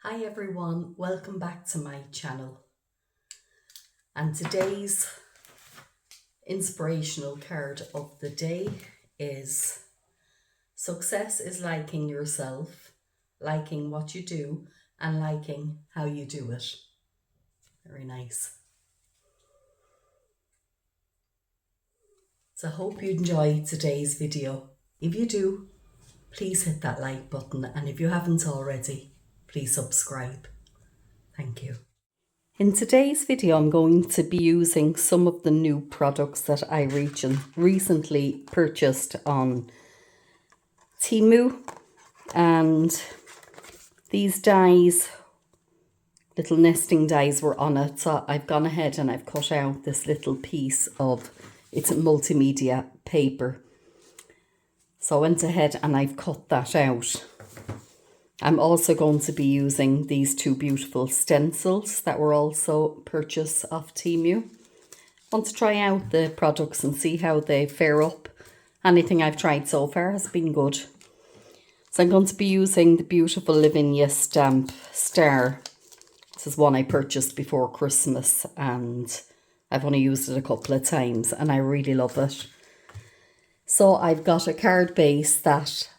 Hi everyone, welcome back to my channel. And today's inspirational card of the day is success is liking yourself, liking what you do and liking how you do it. Very nice. So I hope you enjoy today's video. If you do, please hit that like button, and if you haven't already, please subscribe. Thank you. In today's video, I'm going to be using some of the new products that I recently purchased on Temu, and these dies, little nesting dies, were on it. So I've gone ahead and I've cut out this little piece of, it's a multimedia paper. So I went ahead and I've cut that out. I'm also going to be using these two beautiful stencils that were also purchased off Temu. I want to try out the products and see how they fare up. Anything I've tried so far has been good. So I'm going to be using the beautiful Lavinia Stamp Starr. This is one I purchased before Christmas and I've only used it a couple of times and I really love it. So I've got a card base that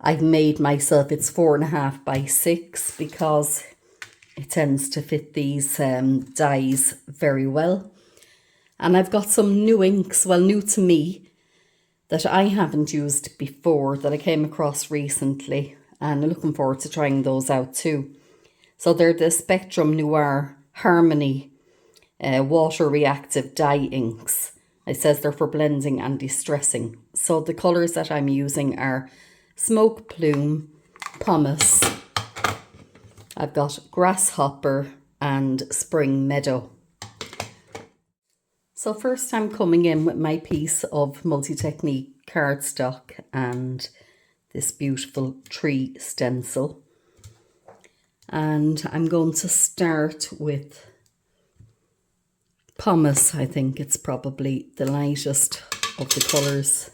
I've made myself. It's 4.5 by 6 because it tends to fit these dies very well. And I've got some new inks, well, new to me, that I haven't used before, that I came across recently, and I'm looking forward to trying those out too. So they're the Spectrum Noir Harmony water reactive dye inks. It says they're for blending and distressing. So the colours that I'm using are Smoke Plume, Pumice, I've got Grasshopper and Spring Meadow. So first I'm coming in with my piece of multi-technique cardstock and this beautiful tree stencil. And I'm going to start with Pumice. I think it's probably the lightest of the colours.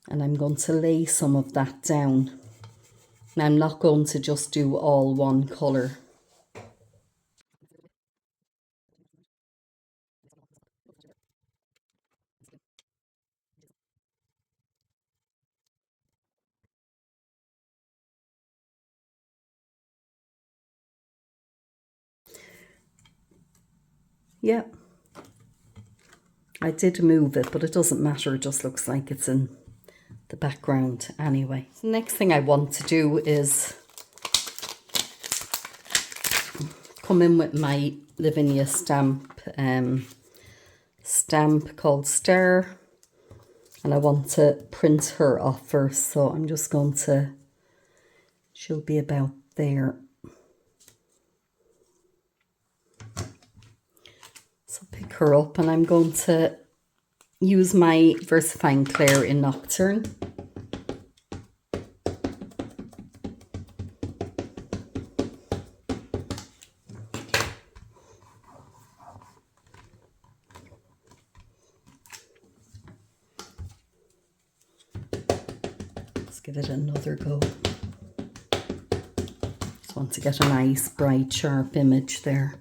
And I'm going to lay some of that down. And I'm not going to just do all one colour. Yeah, I did move it, but it doesn't matter. It just looks like it's in the background anyway. The next thing I want to do is come in with my Lavinia stamp called Starr, and I want to print her off first, so I'm just going to, she'll be about there. So pick her up, and I'm going to use my Versafine Clair in Nocturne. Let's give it another go. Just want to get a nice, bright, sharp image there.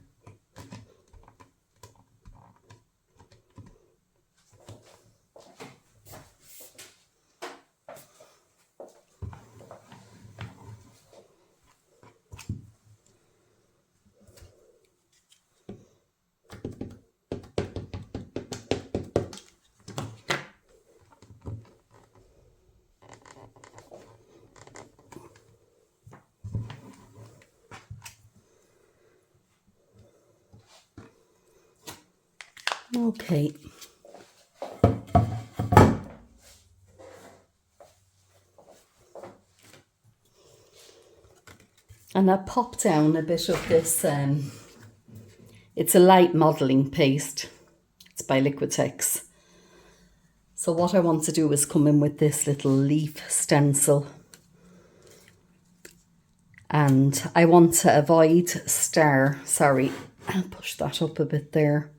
Okay. And I pop down a bit of this, it's a light modelling paste. It's by Liquitex. So what I want to do is come in with this little leaf stencil. And I want to avoid Starr, sorry, I'll push that up a bit there.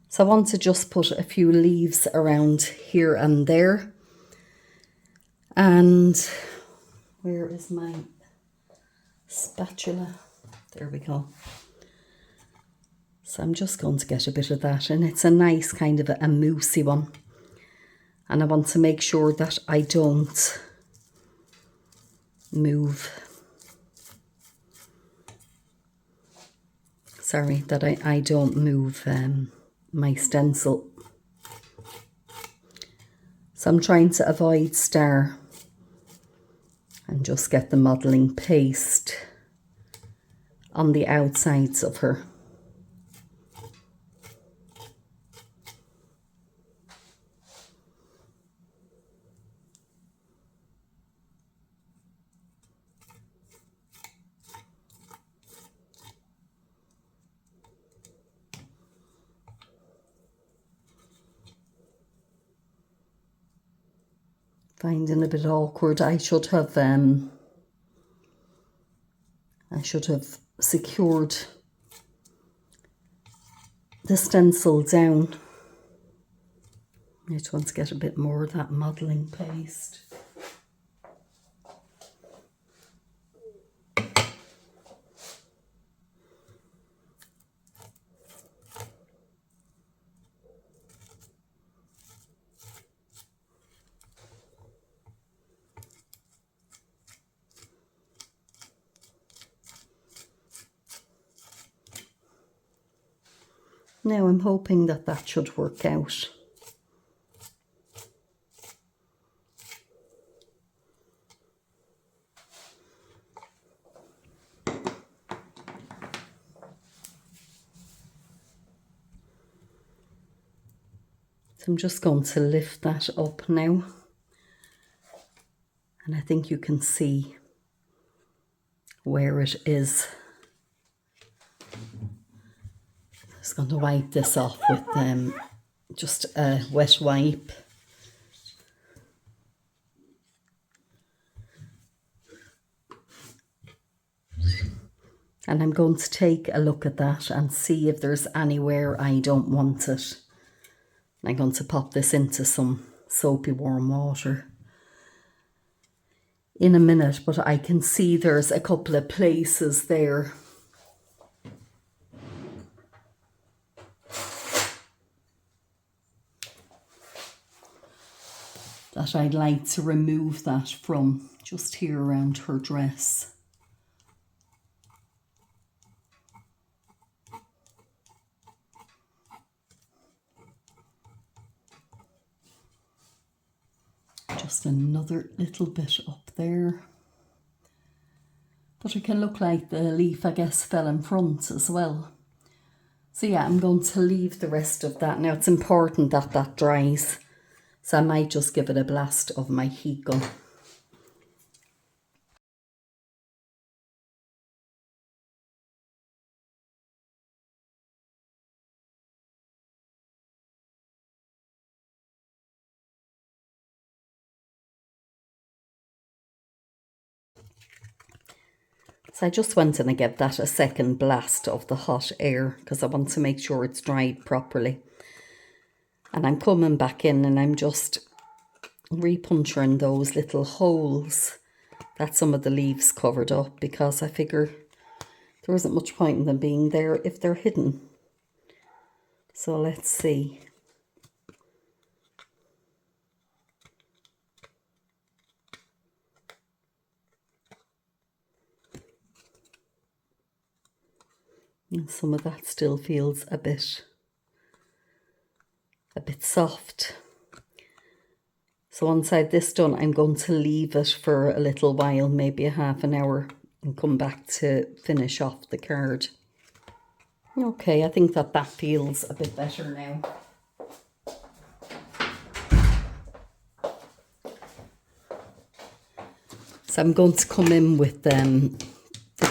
So I want to just put a few leaves around here and there. And where is my spatula? There we go. So I'm just going to get a bit of that, and it's a nice kind of a moussey one. And I want to make sure that I don't move. Sorry, that I don't move my stencil. So I'm trying to avoid Starr and just get the modelling paste on the outsides of her. Finding a bit awkward. I should have secured the stencil down. I just want to get a bit more of that modelling paste. Now I'm hoping that that should work out. So I'm just going to lift that up now. And I think you can see where it is. Just going to wipe this off with just a wet wipe. And I'm going to take a look at that and see if there's anywhere I don't want it. I'm going to pop this into some soapy warm water in a minute, but I can see there's a couple of places there that I'd like to remove that from, just here around her dress. Just another little bit up there. But it can look like the leaf, I guess, fell in front as well. So yeah, I'm going to leave the rest of that. Now it's important that that dries. So I might just give it a blast of my heat gun. So I just went and I gave that a second blast of the hot air because I want to make sure it's dried properly. And I'm coming back in and I'm just repuncturing those little holes that some of the leaves covered up, because I figure there isn't much point in them being there if they're hidden. So let's see. And some of that still feels a bit soft. So once I've this done, I'm going to leave it for a little while, maybe a half an hour, and come back to finish off the card. Okay, I think that feels a bit better now. So I'm going to come in with the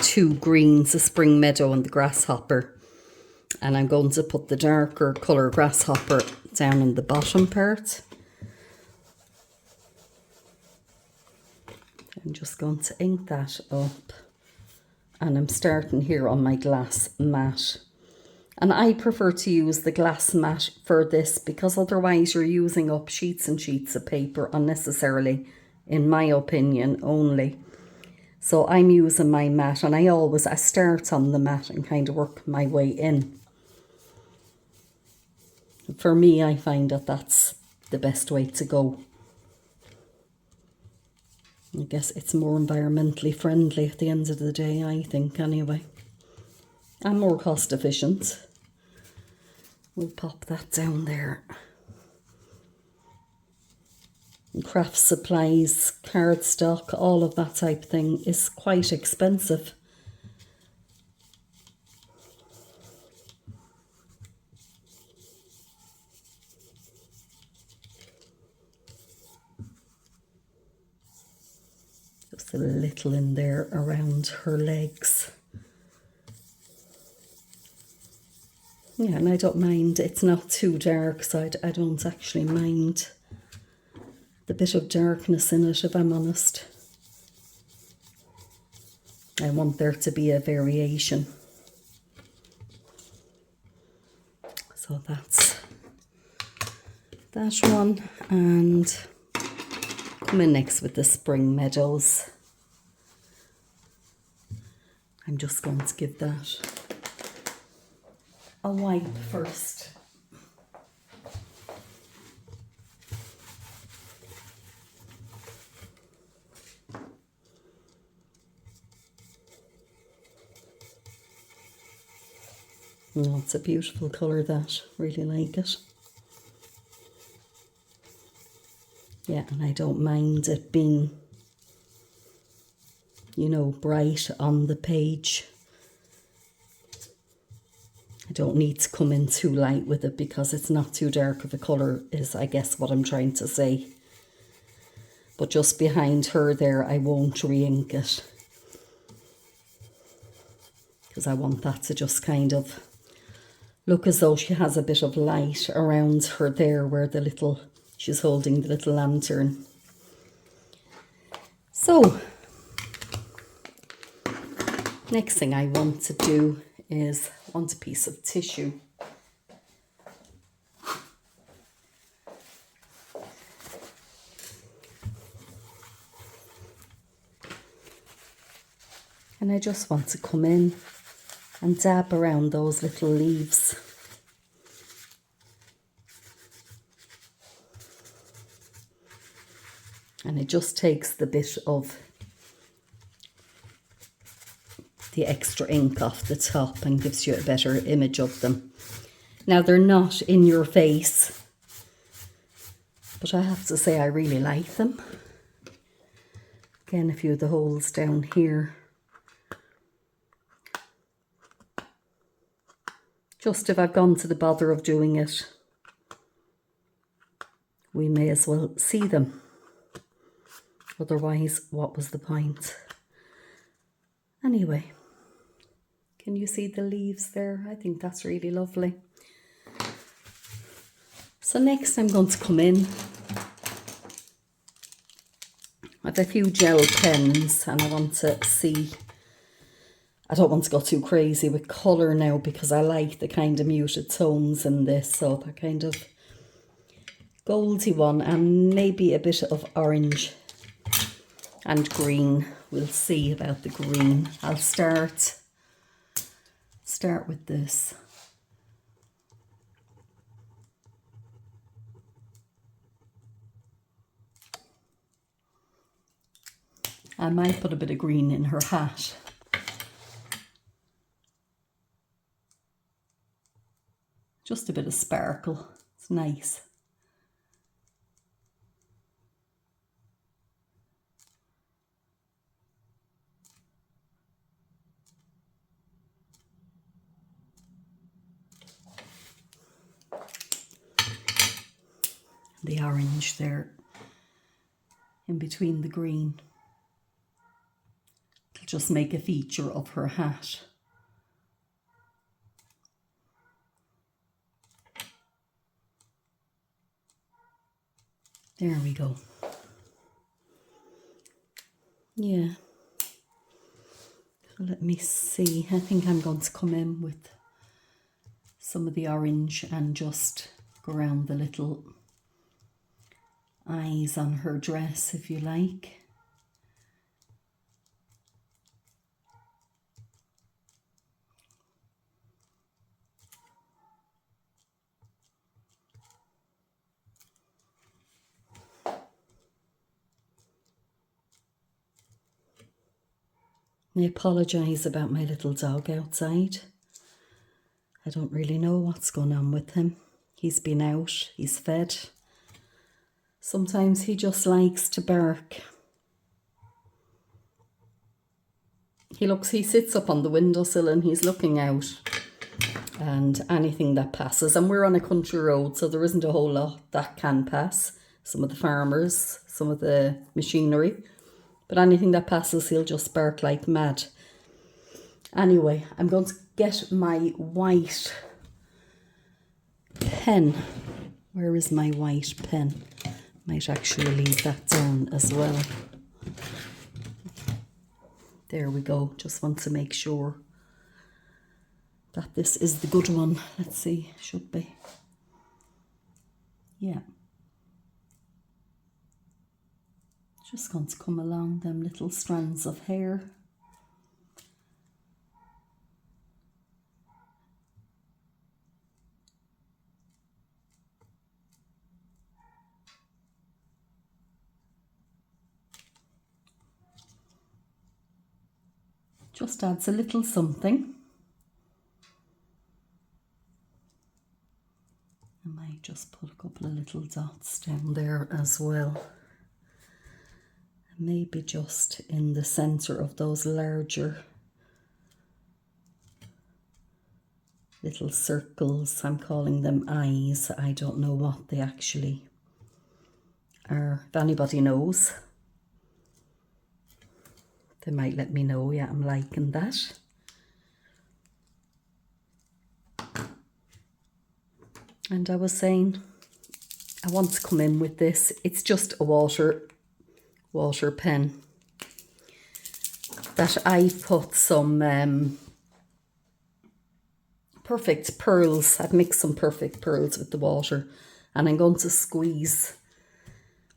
two greens, the Spring Meadow and the Grasshopper. And I'm going to put the darker colour Grasshopper down in the bottom part. I'm just going to ink that up. And I'm starting here on my glass mat. And I prefer to use the glass mat for this because otherwise you're using up sheets and sheets of paper unnecessarily in my opinion, only. So I'm using my mat, and I start on the mat and kind of work my way in. For me, I find that that's the best way to go. I guess it's more environmentally friendly at the end of the day, I think, anyway. And more cost efficient. We'll pop that down there. And craft supplies, cardstock, all of that type thing is quite expensive. Just a little in there around her legs. Yeah, and I don't mind, it's not too dark, so I don't actually mind the bit of darkness in it, if I'm honest. I want there to be a variation. So that's that one, and come in next with the Spring Meadows. I'm just going to give that a wipe first. Oh, it's a beautiful colour, that. Really like it. Yeah, and I don't mind it being, you know, bright on the page. I don't need to come in too light with it because it's not too dark of a colour, is I guess what I'm trying to say. But just behind her there, I won't re-ink it, because I want that to just kind of look as though she has a bit of light around her there, where the little, she's holding the little lantern. So, next thing I want to do is want a piece of tissue. And I just want to come in and dab around those little leaves. And it just takes the bit of the extra ink off the top and gives you a better image of them. Now, they're not in your face, but I have to say I really like them. Again, a few of the holes down here. Just if I've gone to the bother of doing it, we may as well see them. Otherwise, what was the point? Anyway, can you see the leaves there? I think that's really lovely. So next I'm going to come in. I have a few gel pens, and I want to see, I don't want to go too crazy with colour now, because I like the kind of muted tones in this, so that kind of goldy one, and maybe a bit of orange and green. We'll see about the green. I'll start with this. I might put a bit of green in her hat. Just a bit of sparkle. It's nice. The orange there in between the green. It'll just make a feature of her hat. There we go. Yeah. Let me see. I think I'm going to come in with some of the orange and just go around the little eyes on her dress, if you like. I apologise about my little dog outside. I don't really know what's going on with him. He's been out, he's fed. Sometimes he just likes to bark. He sits up on the windowsill and he's looking out, and anything that passes, and we're on a country road, so there isn't a whole lot that can pass. Some of the farmers, some of the machinery, but anything that passes, he'll just bark like mad. Anyway, I'm going to get my white pen. Where is my white pen? Might actually leave that down as well. There we go. Just want to make sure that this is the good one. Let's see, should be. Yeah. Just going to come along them little strands of hair. Just adds a little something. I might just put a couple of little dots down there as well. Maybe just in the centre of those larger little circles. I'm calling them eyes. I don't know what they actually are. If anybody knows, they might let me know. Yeah, I'm liking that. And I was saying, I want to come in with this. It's just a water pen that I put some perfect pearls. I've mixed some perfect pearls with the water, and I'm going to squeeze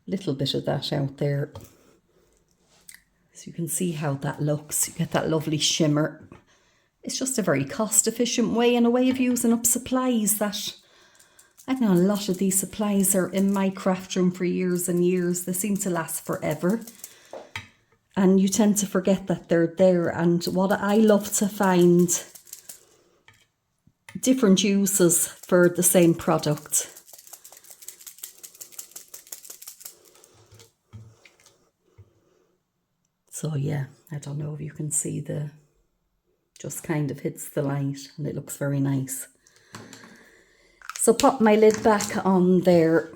a little bit of that out there. So you can see how that looks. You get that lovely shimmer. It's just a very cost efficient way, and a way of using up supplies that, I know a lot of these supplies are in my craft room for years and years. They seem to last forever. And you tend to forget that they're there. And what I love to find, different uses for the same product. So yeah, I don't know if you can see just kind of hits the light, and it looks very nice. So pop my lid back on there,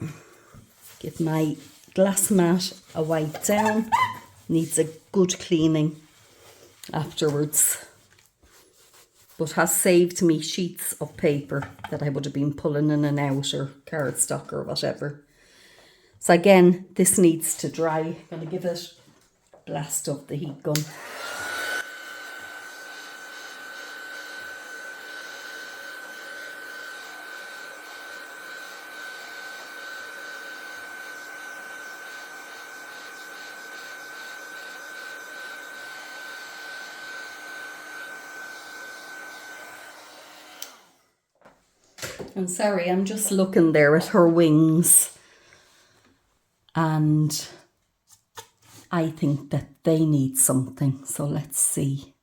give my glass mat a wipe down, needs a good cleaning afterwards, but has saved me sheets of paper that I would have been pulling in and out, or cardstock or whatever. So again, this needs to dry. I'm going to give it a blast of the heat gun. And sorry, I'm just looking there at her wings, and I think that they need something. So let's see.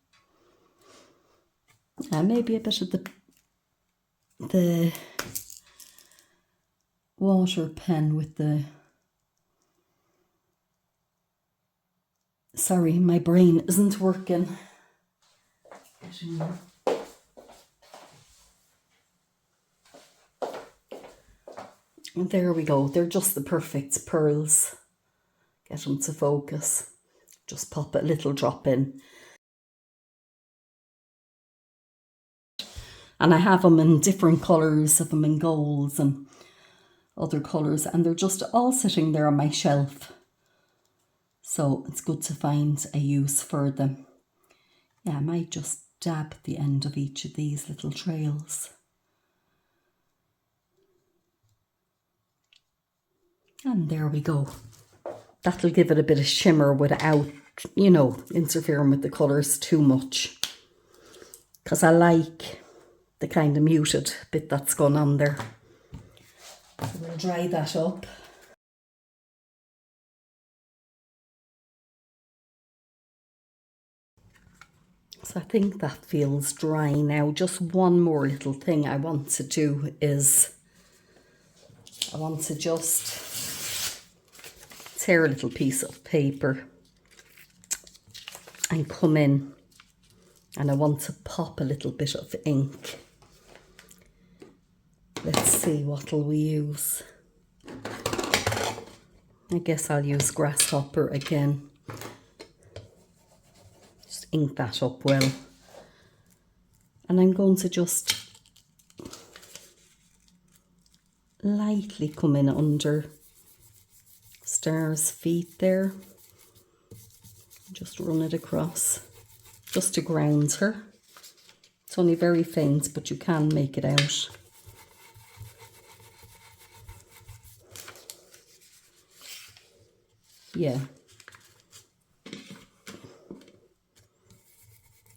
Maybe a bit of the water pen with the... Sorry, my brain isn't working. There we go. They're just the perfect pearls. Get them to focus. Just pop a little drop in. And I have them in different colours. I have them in golds and other colours. And they're just all sitting there on my shelf. So it's good to find a use for them. Yeah, I might just dab the end of each of these little trails. And there we go. That'll give it a bit of shimmer without, you know, interfering with the colours too much. Because I like the kind of muted bit that's gone on there. So we'll dry that up. So I think that feels dry now. Just one more little thing I want to do is I want to just tear a little piece of paper and come in, and I want to pop a little bit of ink. Let's see what'll we use. I guess I'll use Grasshopper again. Just ink that up well. And I'm going to just lightly come in under Starr's feet there. Just run it across, just to ground her. It's only very faint, but you can make it out. Yeah.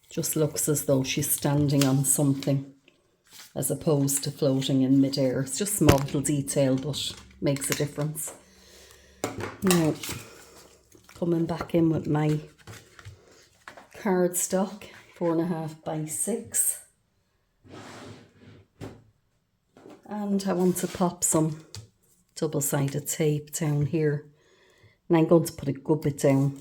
Just looks as though she's standing on something as opposed to floating in midair. It's just a small little detail, but makes a difference. Now, coming back in with my cardstock, 4.5 by 6. And I want to pop some double-sided tape down here. And I'm going to put a good bit down.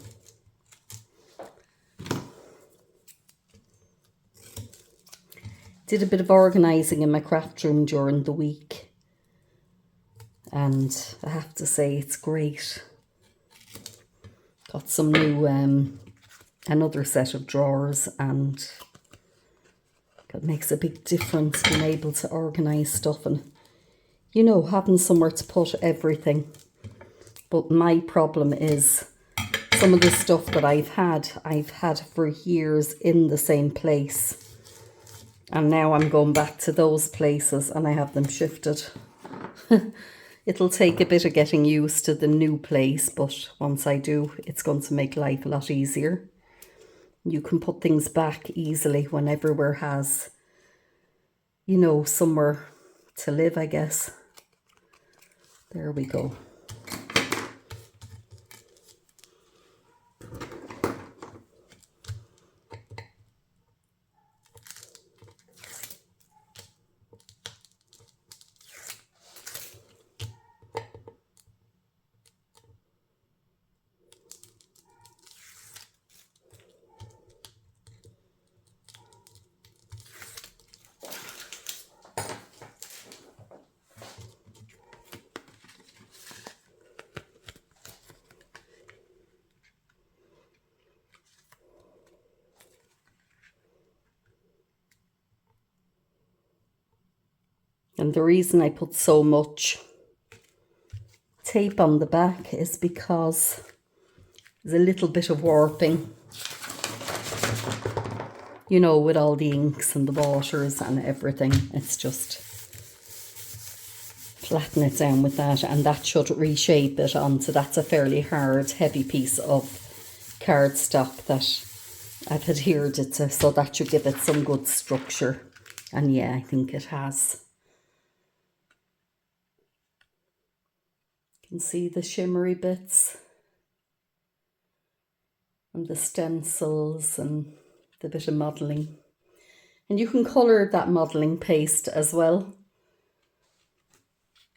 Did a bit of organising in my craft room during the week. And I have to say it's great. Got some new, another set of drawers, and it makes a big difference being able to organise stuff and, you know, having somewhere to put everything. But my problem is some of the stuff that I've had for years in the same place. And now I'm going back to those places and I have them shifted. It'll take a bit of getting used to the new place, but once I do, it's going to make life a lot easier. You can put things back easily when everywhere has, you know, somewhere to live, I guess. There we go. And the reason I put so much tape on the back is because there's a little bit of warping, you know, with all the inks and the waters and everything. It's just flatten it down with that, and that should reshape it onto, that's a fairly hard, heavy piece of cardstock that I've adhered it to, so that should give it some good structure. And yeah, I think it has. You can see the shimmery bits and the stencils and the bit of modelling. And you can colour that modelling paste as well.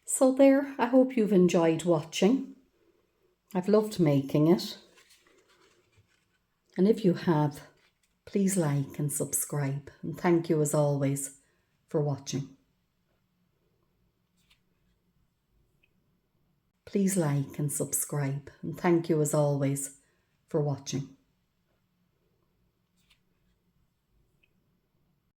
So there, I hope you've enjoyed watching. I've loved making it. And if you have, please like and subscribe. And thank you as always for watching. Please like and subscribe. And thank you as always for watching.